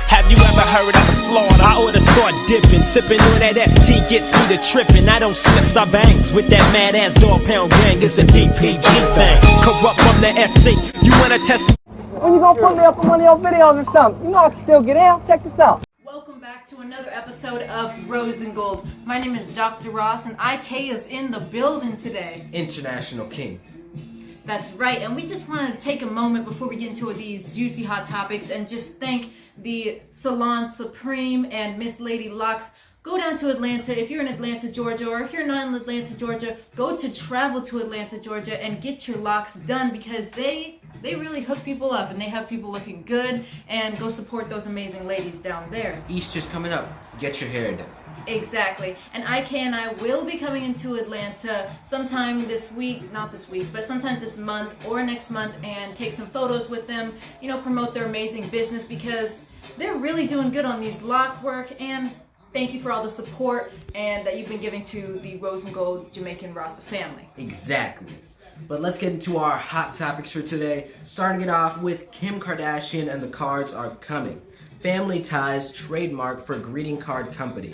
Have you ever heard of a slaughter? I oughta start dipping, sipping on that ST gets me to tripping. I don't slips, I bangs with that mad ass dog pound gang. It's a DPG thing. Corrupt from the SC. You wanna test? When you gonna put me up on one of your videos or something? You know I can still get out. Check this out. Welcome back to another episode of Rose and Gold. My name is Dr. Ross, and IK is in the building today. International King. That's right, and we just want to take a moment before we get into these juicy hot topics and just thank the Salon Supreme and Miss Lady Locks. Go down to Atlanta if you're in Atlanta, Georgia, or if you're not in Atlanta, Georgia, go to travel to Atlanta, Georgia, and get your locks done because they really hook people up and they have people looking good, and go support those amazing ladies down there. Easter's coming up. Get your hair done. Exactly. And IK and I will be coming into Atlanta sometime this week, not this week, but sometime this month or next month, and take some photos with them, you know, promote their amazing business because they're really doing good on these lock work. And thank you for all the support and that you've been giving to the Rose and Gold Jamaican Rasta family. Exactly. But let's get into our hot topics for today, starting it off with Kim Kardashian and the cards are coming. Family ties trademark for greeting card company.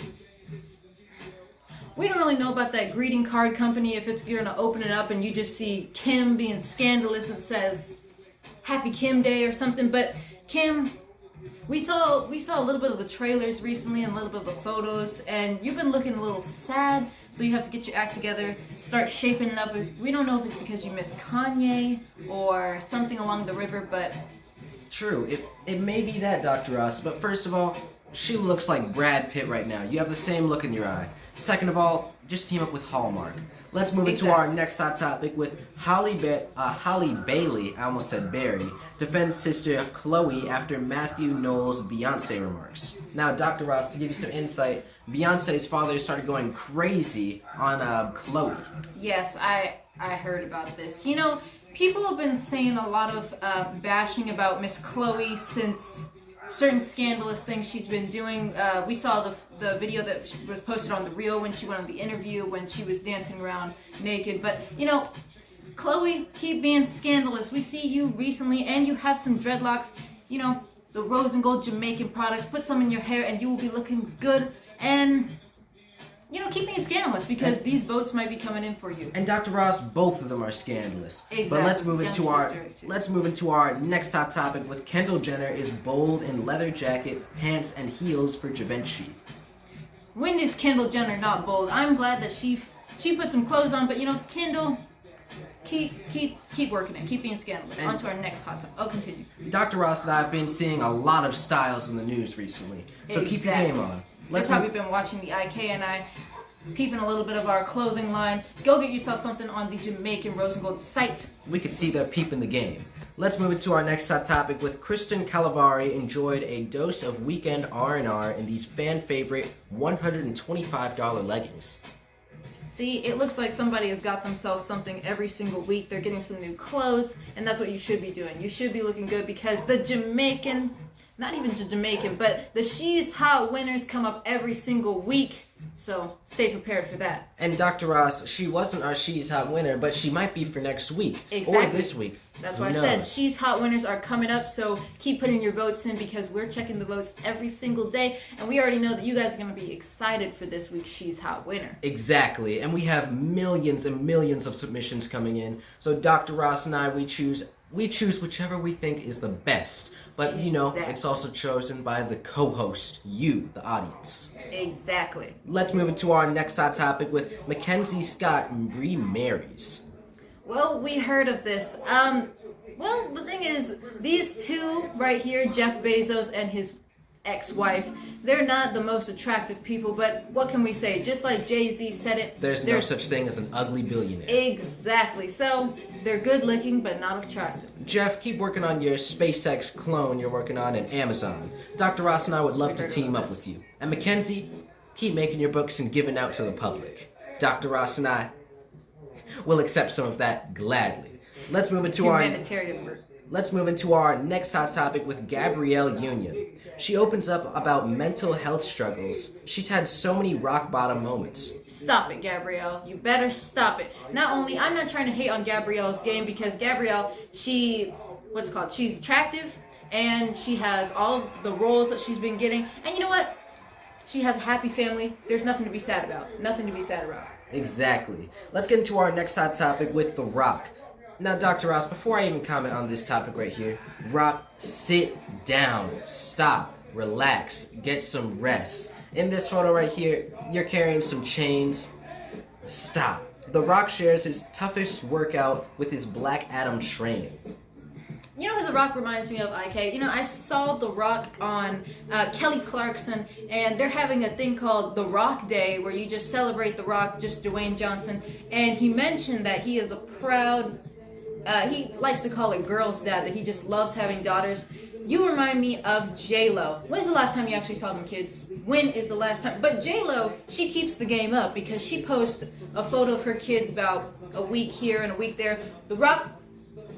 We don't really know about that greeting card company, if you're going to open it up and you just see Kim being scandalous. It says Happy Kim Day or something, but Kim, we saw a little bit of the trailers recently and a little bit of the photos, and you've been looking a little sad, so you have to get your act together, start shaping it up. We don't know if it's because you miss Kanye or something along the river, but... True, it may be that, Dr. Ross, but first of all, she looks like Brad Pitt right now. You have the same look in your eye. Second of all, just team up with Hallmark. Let's move into our next hot topic with Holly Bailey, I almost said Barry, defends sister Chloe after Matthew Knowles' Beyonce remarks. Now, Dr. Ross, to give you some insight, Beyonce's father started going crazy on Chloe. Yes, I heard about this. You know, people have been saying a lot of bashing about Miss Chloe since certain scandalous things she's been doing. We saw the video that was posted on the reel when she went on the interview, when she was dancing around naked. But, you know, Chloe, keep being scandalous. We see you recently, and you have some dreadlocks. You know, the Rose and Gold Jamaican products. Put some in your hair, and you will be looking good. And... you know, keep being scandalous because these votes might be coming in for you. And Dr. Ross, both of them are scandalous. Exactly. But let's move into our next hot topic with Kendall Jenner is bold in leather jacket, pants, and heels for Givenchy. When is Kendall Jenner not bold? I'm glad that she put some clothes on, but you know, Kendall, keep working it. Keep being scandalous. On to our next hot topic. Oh, continue. Dr. Ross and I have been seeing a lot of styles in the news recently, so keep your game on. You've probably been watching the IK and I, peeping a little bit of our clothing line. Go get yourself something on the Jamaican Rose and Gold site. We could see they're peeping the game. Let's move into our next hot topic with Kristin Cavallari enjoyed a dose of weekend R&R in these fan favorite $125 leggings. See, it looks like somebody has got themselves something every single week. They're getting some new clothes, and that's what you should be doing. You should be looking good because the Jamaican, not even Jamaican, but the She's Hot winners come up every single week. So stay prepared for that. And Dr. Ross, she wasn't our She's Hot winner, but she might be for next week. Exactly. Or this week. That's why I said She's Hot winners are coming up, so keep putting your votes in because we're checking the votes every single day, and we already know that you guys are going to be excited for this week's She's Hot winner. Exactly, and we have millions and millions of submissions coming in, so Dr. Ross and I, we choose whichever we think is the best. But, you know, it's also chosen by the co-host, you, the audience. Exactly. Let's move into our next hot topic with MacKenzie Scott remarries. Well, we heard of this. Well, the thing is, these two right here, Jeff Bezos and his ex-wife, they're not the most attractive people, but what can we say? Just like Jay-Z said it, there's no such thing as an ugly billionaire. Exactly. So they're good looking but not attractive. Jeff, keep working on your SpaceX clone you're working on in Amazon. Dr. Ross and I would love to team up with you. And Mackenzie, keep making your books and giving out to the public. Dr. Ross and I will accept some of that gladly. Let's move into our next hot topic with Gabrielle Union. She opens up about mental health struggles. She's had so many rock bottom moments. Stop it, Gabrielle. You better stop it. Not only, I'm not trying to hate on Gabrielle's game because Gabrielle, she's attractive and she has all the roles that she's been getting. And you know what? She has a happy family. There's nothing to be sad about. Nothing to be sad about. Exactly. Let's get into our next hot topic with The Rock. Now, Dr. Ross, before I even comment on this topic right here, Rock, sit down, stop, relax, get some rest. In this photo right here, you're carrying some chains. Stop. The Rock shares his toughest workout with his Black Adam training. You know who The Rock reminds me of, IK? You know, I saw The Rock on Kelly Clarkson, and they're having a thing called The Rock Day, where you just celebrate The Rock, just Dwayne Johnson, and he mentioned that he is a proud, he likes to call it girl's dad, that he just loves having daughters. You remind me of J-Lo. When's the last time you actually saw them kids? When is the last time? But J-Lo, she keeps the game up because she posts a photo of her kids about a week here and a week there. The Rock,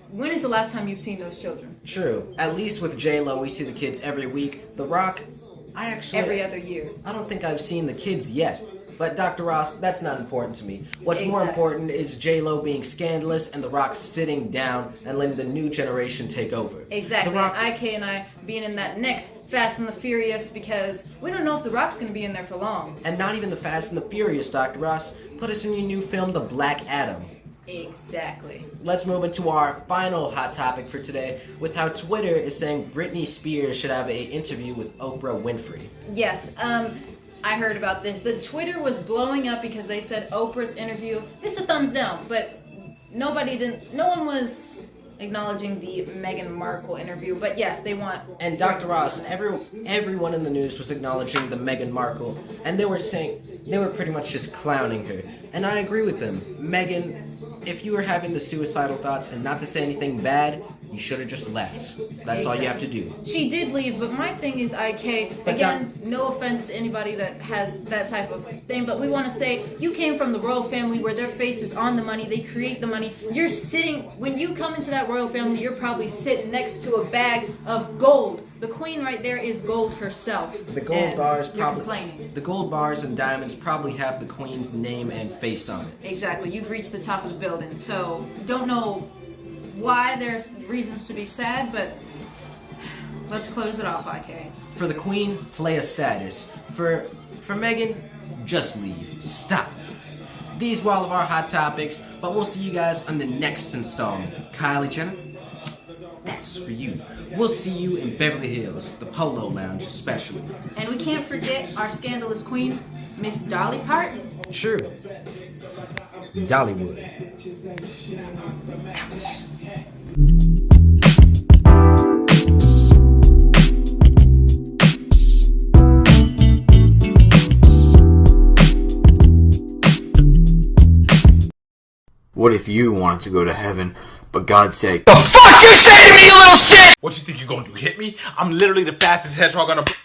when is the last time you've seen those children? True. At least with J-Lo, we see the kids every week. The Rock, every other year. I don't think I've seen the kids yet. But Dr. Ross, that's not important to me. What's more important is J-Lo being scandalous and The Rock sitting down and letting the new generation take over. Exactly. The Rock, IK and I being in that next Fast and the Furious, because we don't know if The Rock's going to be in there for long. and not even the Fast and the Furious, Dr. Ross. Put us in your new film, The Black Adam. Exactly. Let's move into our final hot topic for today with how Twitter is saying Britney Spears should have an interview with Oprah Winfrey. Yes, I heard about this. The Twitter was blowing up because they said Oprah's interview, it's a thumbs down, but no one was acknowledging the Meghan Markle interview, but yes, they want. And Dr. Ross, everyone in the news was acknowledging the Meghan Markle, and they were pretty much just clowning her. And I agree with them. Meghan, if you were having the suicidal thoughts, and not to say anything bad, you should have just left. That's all you have to do. She did leave, but my thing is, IK, again, no offense to anybody that has that type of thing, but we want to say, you came from the royal family where their face is on the money, they create the money. You're sitting, when you come into that royal family, you're probably sitting next to a bag of gold. The queen right there is gold herself. The gold bars The gold bars and diamonds probably have the queen's name and face on it. Exactly. You've reached the top of the building. So don't know why there's reasons to be sad, but let's close it off, IK. For the queen, play a status. For Meghan, just leave. Stop. These were all of our hot topics, but we'll see you guys on the next installment. Kylie Jenner, that's for you. We'll see you in Beverly Hills, the Polo Lounge especially. And we can't forget our scandalous queen, Miss Dolly Parton. True. Dollywood. What if you wanted to go to heaven, but God said, The fuck you say to me, you little shit? What you think you gonna do, hit me? I'm literally the fastest hedgehog on the...